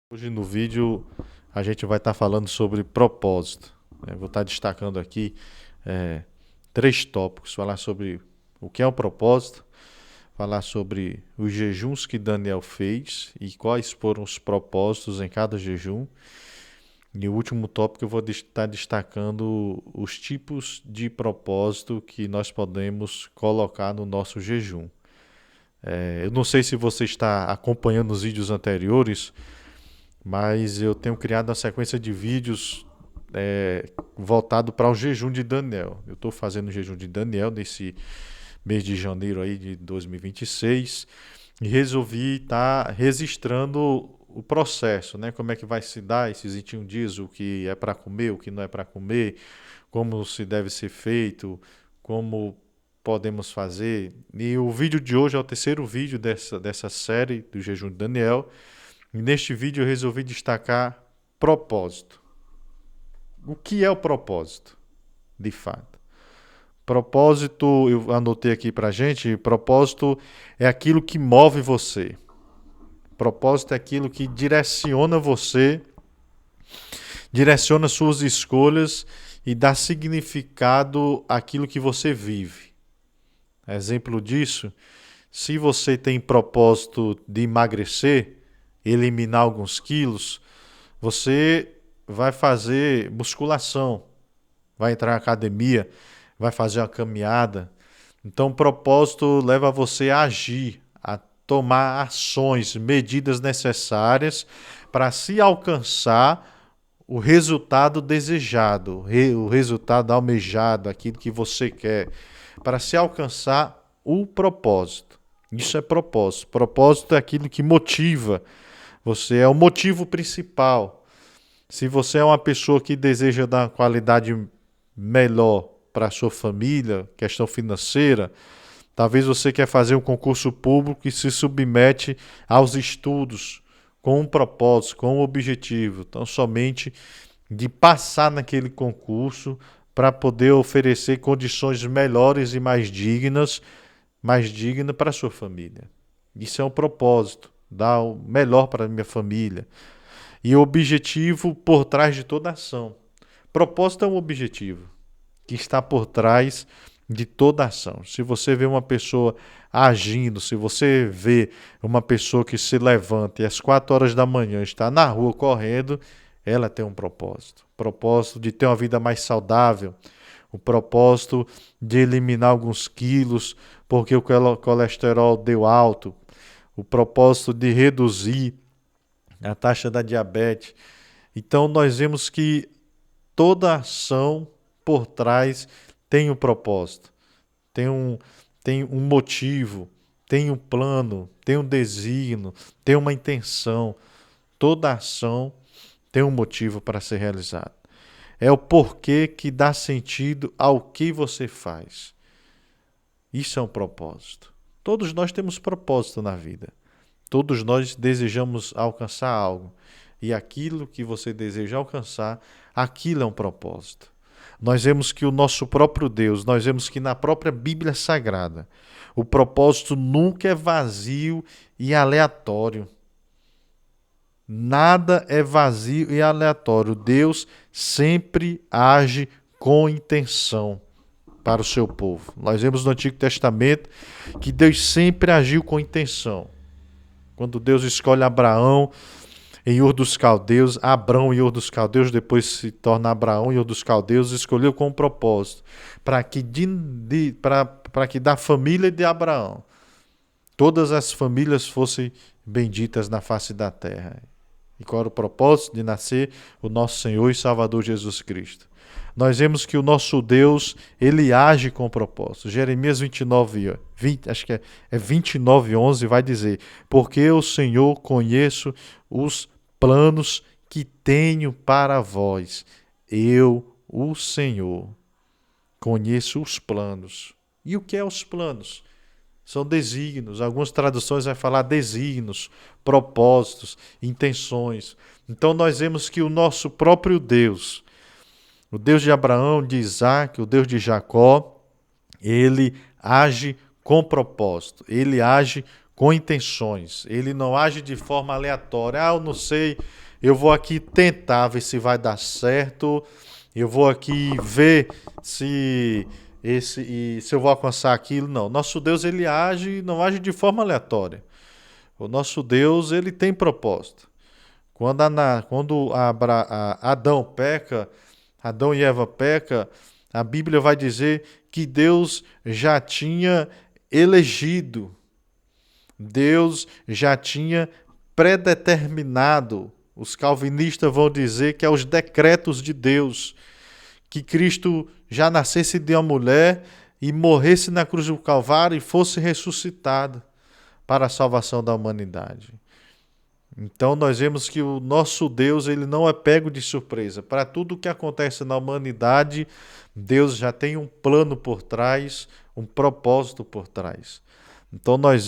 Hoje no vídeo a gente vai estar falando sobre propósito. Vou estar destacando aqui três tópicos: falar sobre o que é um propósito, falar sobre os jejuns que Daniel fez e quais foram os propósitos em cada jejum. E o último tópico eu vou estar destacando os tipos de propósito que nós podemos colocar no nosso jejum. Eu não sei se você está acompanhando os vídeos anteriores, mas eu tenho criado uma sequência de vídeos voltado para o jejum de Daniel. Eu estou fazendo o jejum de Daniel nesse mês de janeiro aí de 2026 e resolvi estar registrando o processo, né? Como é que vai se dar esses 21 dias, o que é para comer, o que não é para comer, como se deve ser feito, como podemos fazer. E o vídeo de hoje é o terceiro vídeo dessa série do jejum de Daniel. E neste vídeo eu resolvi destacar propósito. O que é o propósito, de fato? Propósito, eu anotei aqui pra gente, propósito é aquilo que move você. Propósito é aquilo que direciona você, direciona suas escolhas e dá significado àquilo que você vive. Exemplo disso, se você tem propósito de emagrecer, eliminar alguns quilos, você vai fazer musculação, vai entrar na academia, vai fazer uma caminhada. Então, o propósito leva você a agir, a tomar ações, medidas necessárias para se alcançar o resultado desejado, o resultado almejado, aquilo que você quer, para se alcançar o propósito. Isso é propósito. Propósito é aquilo que motiva. Você é o motivo principal. Se você é uma pessoa que deseja dar uma qualidade melhor para a sua família, questão financeira, talvez você quer fazer um concurso público e se submete aos estudos com um propósito, com um objetivo, então somente de passar naquele concurso para poder oferecer condições melhores e mais dignas para a sua família. Isso é um propósito, dar o melhor para a minha família. E o objetivo por trás de toda ação. Propósito é um objetivo que está por trás de toda ação. Se você vê uma pessoa agindo, se você vê uma pessoa que se levanta e às 4 horas da manhã está na rua correndo, ela tem um propósito. Propósito de ter uma vida mais saudável, o propósito de eliminar alguns quilos porque o colesterol deu alto, o propósito de reduzir a taxa da diabetes. Então nós vemos que toda ação por trás tem um propósito, tem um, tem um motivo, tem um plano, tem um desígnio, tem uma intenção. Toda ação tem um motivo para ser realizada. É o porquê que dá sentido ao que você faz. Isso é um propósito. Todos nós temos propósito na vida. Todos nós desejamos alcançar algo. E aquilo que você deseja alcançar, aquilo é um propósito. Nós vemos que o nosso próprio Deus, nós vemos que na própria Bíblia Sagrada, o propósito nunca é vazio e aleatório. Nada é vazio e aleatório. Deus sempre age com intenção para o seu povo. Nós vemos no Antigo Testamento que Deus sempre agiu com intenção. Quando Deus escolhe Abraão em Ur dos Caldeus, Abrão em Ur dos Caldeus, depois se torna Abraão em Ur dos Caldeus, escolheu com um propósito, para que da família de Abraão, todas as famílias fossem benditas na face da terra. E qual era o propósito? De nascer o nosso Senhor e Salvador Jesus Cristo. Nós vemos que o nosso Deus, ele age com propósito. Jeremias 29, acho que é 29:11, vai dizer: porque eu, Senhor, conheço os planos que tenho para vós. Eu, o Senhor, conheço os planos. E o que é os planos? São desígnios. Algumas traduções vai falar desígnios, propósitos, intenções. Então nós vemos que o nosso próprio Deus, o Deus de Abraão, de Isaac, o Deus de Jacó, ele age com propósito, ele age com intenções. Ele não age de forma aleatória. Eu não sei, eu vou aqui tentar ver se vai dar certo, eu vou aqui ver se eu vou alcançar aquilo. Não, nosso Deus ele não age de forma aleatória. O nosso Deus ele tem propósito. Quando Adão peca, Adão e Eva peca, a Bíblia vai dizer que Deus já tinha elegido, Deus já tinha predeterminado. Os calvinistas vão dizer que é os decretos de Deus, que Cristo já nascesse de uma mulher e morresse na cruz do Calvário e fosse ressuscitado para a salvação da humanidade. Então nós vemos que o nosso Deus ele não é pego de surpresa. Para tudo o que acontece na humanidade, Deus já tem um plano por trás, um propósito por trás. Então nós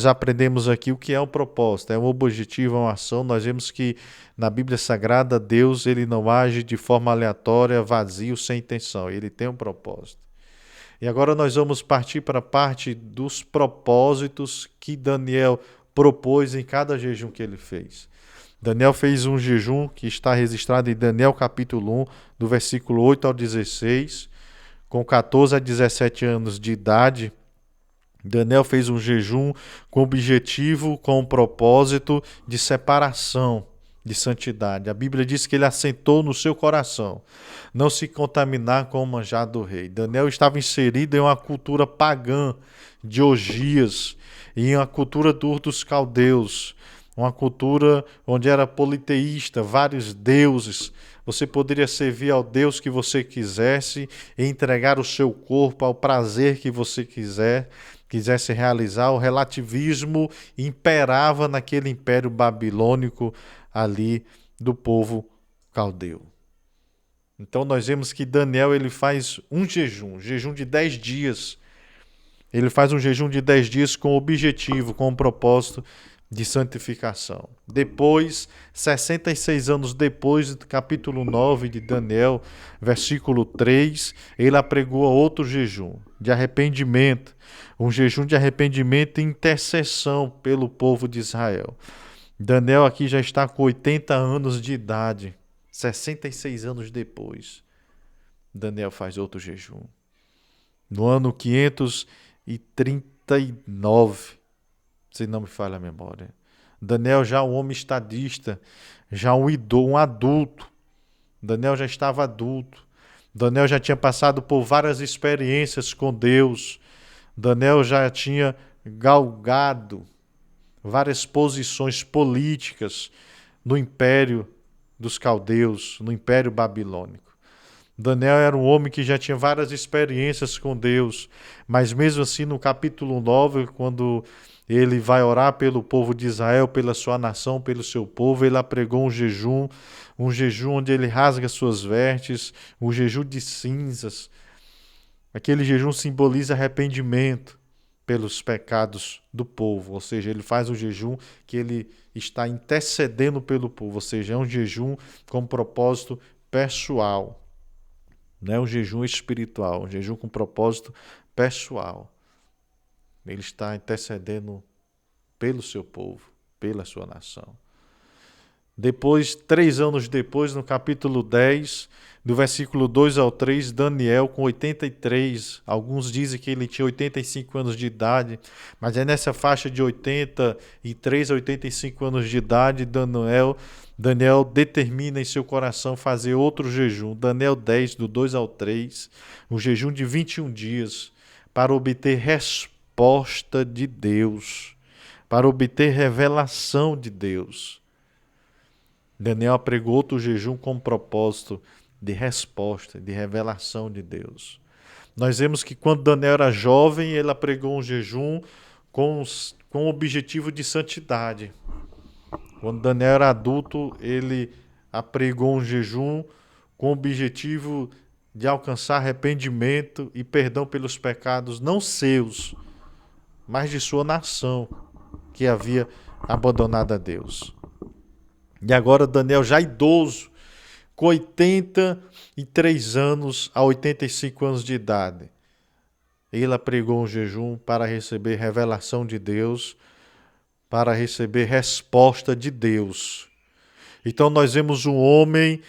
aprendemos aqui o que é um propósito, é um objetivo, é uma ação. Nós vemos que na Bíblia Sagrada Deus ele não age de forma aleatória, vazio, sem intenção. Ele tem um propósito. E agora nós vamos partir para a parte dos propósitos que Daniel propôs em cada jejum que ele fez. Daniel fez um jejum que está registrado em Daniel capítulo 1, do versículo 8 ao 16, com 14 a 17 anos de idade. Daniel fez um jejum com objetivo, com um propósito de separação, de santidade. A Bíblia diz que ele assentou no seu coração não se contaminar com o manjar do rei. Daniel estava inserido em uma cultura pagã de orgias, em uma cultura dos caldeus, uma cultura onde era politeísta, vários deuses. Você poderia servir ao Deus que você quisesse e entregar o seu corpo ao prazer que você quisesse realizar. O relativismo imperava naquele império babilônico ali do povo caldeu. Então nós vemos que Daniel ele faz um jejum de 10 dias. Ele faz um jejum de 10 dias com objetivo, com um propósito de santificação. Depois, 66 anos depois, do capítulo 9 de Daniel, versículo 3, ele apregoa outro jejum de arrependimento, um jejum de arrependimento e intercessão pelo povo de Israel. Daniel aqui já está com 80 anos de idade, 66 anos depois, Daniel faz outro jejum. No ano 539, se não me falha a memória. Daniel já um homem estadista, já um adulto. Daniel já estava adulto. Daniel já tinha passado por várias experiências com Deus. Daniel já tinha galgado várias posições políticas no império dos caldeus, no império babilônico. Daniel era um homem que já tinha várias experiências com Deus, mas mesmo assim no capítulo 9, quando ele vai orar pelo povo de Israel, pela sua nação, pelo seu povo, ele apregou um jejum onde ele rasga suas vestes, um jejum de cinzas. Aquele jejum simboliza arrependimento pelos pecados do povo, ou seja, ele faz um jejum que ele está intercedendo pelo povo, ou seja, é um jejum com propósito pessoal. Não é um jejum espiritual, um jejum com propósito pessoal. Ele está intercedendo pelo seu povo, pela sua nação. Depois, 3 anos depois, no capítulo 10, do versículo 2 ao 3, Daniel com 83, alguns dizem que ele tinha 85 anos de idade, mas é nessa faixa de 83 a 85 anos de idade, Daniel determina em seu coração fazer outro jejum. Daniel 10, do 2 ao 3, um jejum de 21 dias, para obter resposta de Deus, para obter revelação de Deus. Daniel apregou outro jejum com propósito de resposta, de revelação de Deus. Nós vemos que quando Daniel era jovem, ele apregou um jejum com o objetivo de santidade. Quando Daniel era adulto, ele apregou um jejum com o objetivo de alcançar arrependimento e perdão pelos pecados, não seus, mas de sua nação, que havia abandonado a Deus. E agora Daniel, já idoso, com 83 anos a 85 anos de idade, ele pregou um jejum para receber revelação de Deus, para receber resposta de Deus. Então nós vemos um homem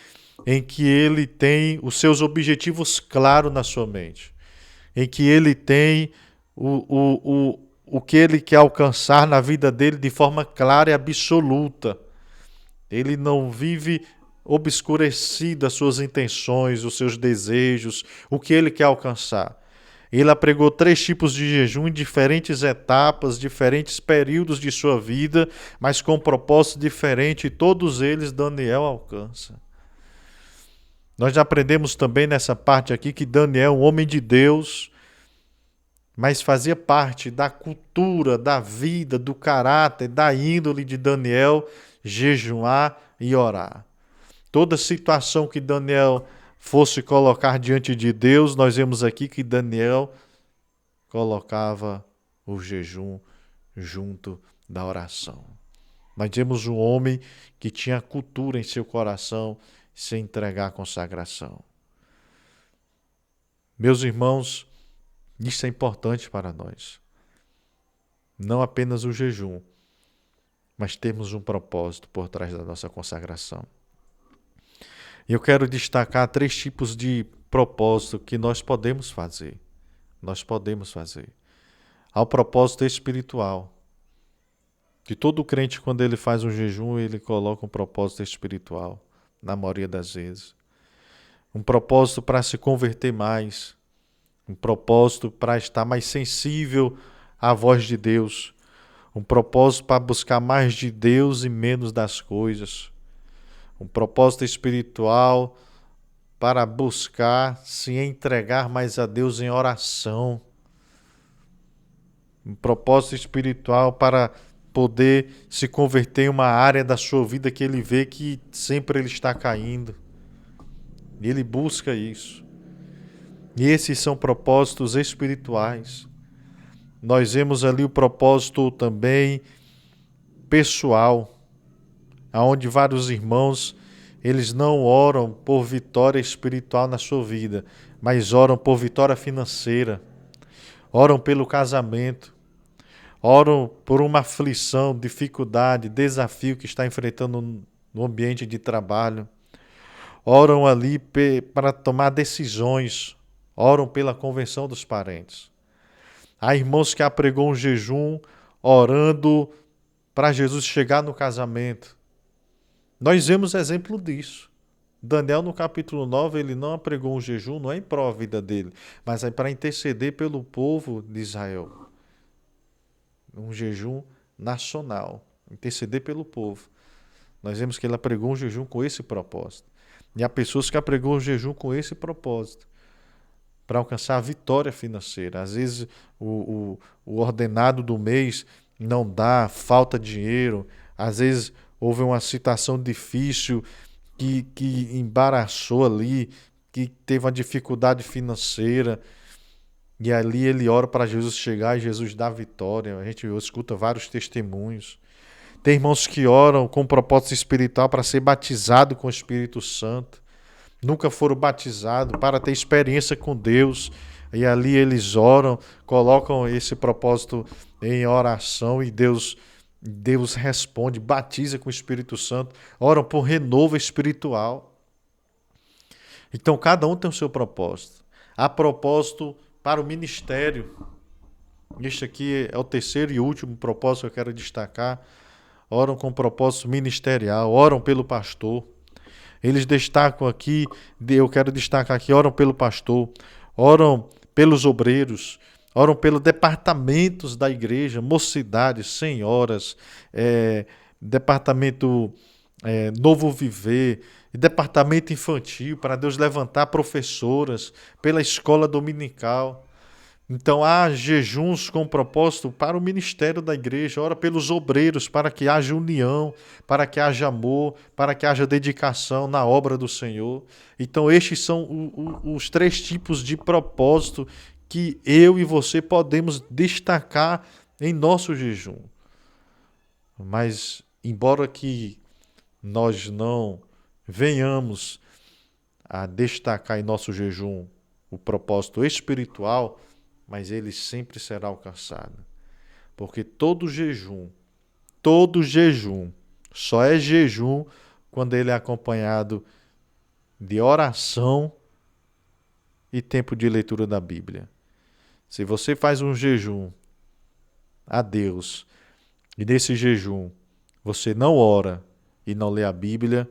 em que ele tem os seus objetivos claros na sua mente, em que ele tem o que ele quer alcançar na vida dele de forma clara e absoluta. Ele não vive obscurecido as suas intenções, os seus desejos, o que ele quer alcançar. Ele apregou 3 tipos de jejum em diferentes etapas, diferentes períodos de sua vida, mas com um propósito diferente, e todos eles Daniel alcança. Nós já aprendemos também nessa parte aqui que Daniel, um homem de Deus, mas fazia parte da cultura, da vida, do caráter, da índole de Daniel, jejuar e orar. Toda situação que Daniel fosse colocar diante de Deus, nós vemos aqui que Daniel colocava o jejum junto da oração. Nós vemos um homem que tinha cultura em seu coração, se entregar à consagração. Meus irmãos, isso é importante para nós. Não apenas o jejum, mas temos um propósito por trás da nossa consagração. E eu quero destacar 3 tipos de propósito que nós podemos fazer. Nós podemos fazer. Há o propósito espiritual. Que todo crente, quando ele faz um jejum, ele coloca um propósito espiritual, na maioria das vezes. Um propósito para se converter mais. Um propósito para estar mais sensível à voz de Deus. Um propósito para buscar mais de Deus e menos das coisas. Um propósito espiritual para buscar se entregar mais a Deus em oração. Um propósito espiritual para poder se converter em uma área da sua vida que ele vê que sempre ele está caindo. E ele busca isso. E esses são propósitos espirituais. Nós vemos ali o propósito também pessoal, onde vários irmãos, eles não oram por vitória espiritual na sua vida, mas oram por vitória financeira, oram pelo casamento, oram por uma aflição, dificuldade, desafio que está enfrentando no ambiente de trabalho, oram ali para tomar decisões, oram pela conversão dos parentes. Há irmãos que apregou um jejum orando para Jesus chegar no casamento. Nós vemos exemplo disso. Daniel, no capítulo 9, ele não apregou um jejum, não é em prol da vida dele, mas é para interceder pelo povo de Israel. Um jejum nacional, interceder pelo povo. Nós vemos que ele apregou um jejum com esse propósito. E há pessoas que apregou um jejum com esse propósito, para alcançar a vitória financeira. Às vezes o ordenado do mês não dá, falta dinheiro, às vezes houve uma situação difícil que embaraçou ali, que teve uma dificuldade financeira, e ali ele ora para Jesus chegar e Jesus dá vitória. A gente escuta vários testemunhos. Tem irmãos que oram com propósito espiritual para ser batizado com o Espírito Santo. Nunca foram batizados, para ter experiência com Deus. E ali eles oram, colocam esse propósito em oração e Deus responde, batiza com o Espírito Santo, oram por renovo espiritual. Então cada um tem o seu propósito. Há propósito para o ministério. Este aqui é o 3º e último propósito que eu quero destacar. Oram com propósito ministerial, oram pelo pastor. Eles destacam aqui, eu quero destacar aqui, oram pelo pastor, oram pelos obreiros, oram pelos departamentos da igreja, mocidades, senhoras, departamento Novo Viver, departamento infantil, para Deus levantar professoras, pela escola dominical. Então há jejuns com propósito para o ministério da igreja, ora pelos obreiros, para que haja união, para que haja amor, para que haja dedicação na obra do Senhor. Então estes são os 3 tipos de propósito que eu e você podemos destacar em nosso jejum. Mas, embora que nós não venhamos a destacar em nosso jejum o propósito espiritual, mas ele sempre será alcançado. Porque todo jejum, só é jejum quando ele é acompanhado de oração e tempo de leitura da Bíblia. Se você faz um jejum a Deus e nesse jejum você não ora e não lê a Bíblia,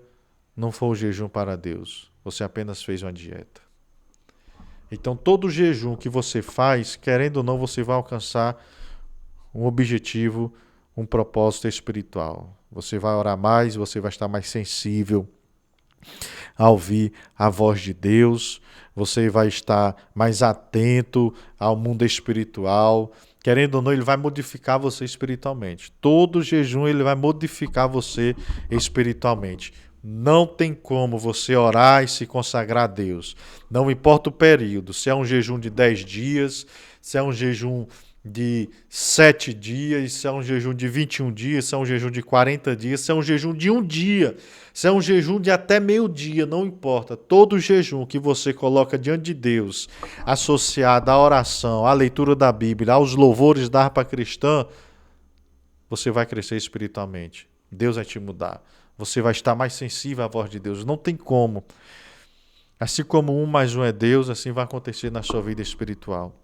não foi um jejum para Deus. Você apenas fez uma dieta. Então, todo jejum que você faz, querendo ou não, você vai alcançar um objetivo, um propósito espiritual. Você vai orar mais, você vai estar mais sensível a ouvir a voz de Deus, você vai estar mais atento ao mundo espiritual. Querendo ou não, ele vai modificar você espiritualmente. Todo jejum ele vai modificar você espiritualmente. Não tem como você orar e se consagrar a Deus. Não importa o período, se é um jejum de 10 dias, se é um jejum de 7 dias, se é um jejum de 21 dias, se é um jejum de 40 dias, se é um jejum de um dia, se é um jejum de até meio-dia, não importa. Todo jejum que você coloca diante de Deus, associado à oração, à leitura da Bíblia, aos louvores da harpa cristã, você vai crescer espiritualmente. Deus vai te mudar. Você vai estar mais sensível à voz de Deus. Não tem como. Assim como 1 mais 1 é Deus, assim vai acontecer na sua vida espiritual.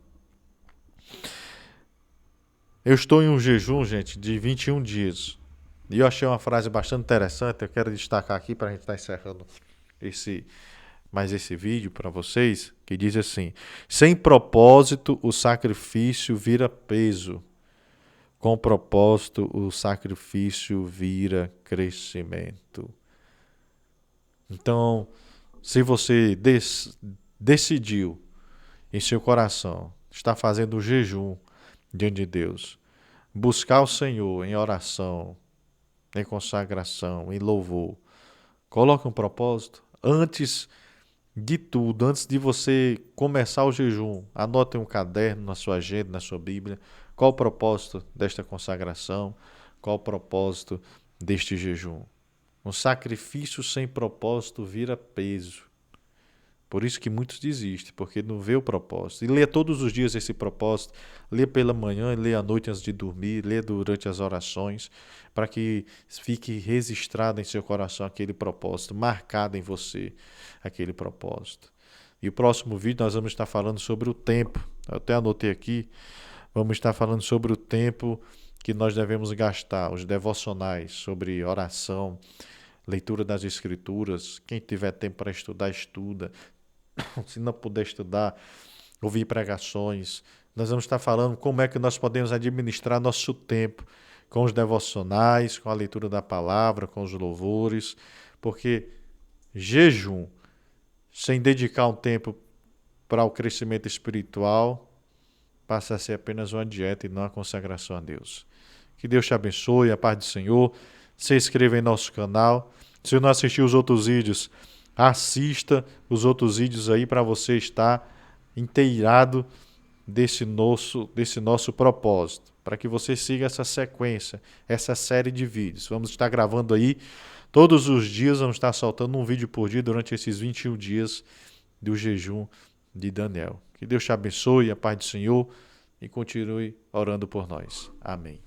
Eu estou em um jejum, gente, de 21 dias. E eu achei uma frase bastante interessante. Eu quero destacar aqui para a gente estar encerrando esse vídeo para vocês, que diz assim: sem propósito o sacrifício vira peso. Com propósito, o sacrifício vira crescimento. Então, se você decidiu em seu coração estar fazendo o jejum diante de Deus, buscar o Senhor em oração, em consagração, em louvor, coloque um propósito. Antes de tudo, antes de você começar o jejum, anote um caderno na sua agenda, na sua Bíblia. Qual o propósito desta consagração? Qual o propósito deste jejum? Um sacrifício sem propósito vira peso. Por isso que muitos desistem, porque não vê o propósito. E lê todos os dias esse propósito. Lê pela manhã, lê à noite antes de dormir, lê durante as orações, para que fique registrado em seu coração aquele propósito, marcado em você aquele propósito. E o próximo vídeo nós vamos estar falando sobre o tempo. Eu até anotei aqui. Vamos estar falando sobre o tempo que nós devemos gastar, os devocionais, sobre oração, leitura das Escrituras. Quem tiver tempo para estudar, estuda. Se não puder estudar, ouvir pregações. Nós vamos estar falando como é que nós podemos administrar nosso tempo com os devocionais, com a leitura da palavra, com os louvores, porque jejum, sem dedicar um tempo para o crescimento espiritual, passa a ser apenas uma dieta e não a consagração a Deus. Que Deus te abençoe, a paz do Senhor. Se inscreva em nosso canal. Se não assistiu os outros vídeos, assista os outros vídeos aí para você estar inteirado desse nosso propósito, para que você siga essa sequência, essa série de vídeos. Vamos estar gravando aí todos os dias, vamos estar soltando um vídeo por dia durante esses 21 dias do jejum de Daniel. Que Deus te abençoe, a paz do Senhor, e continue orando por nós. Amém.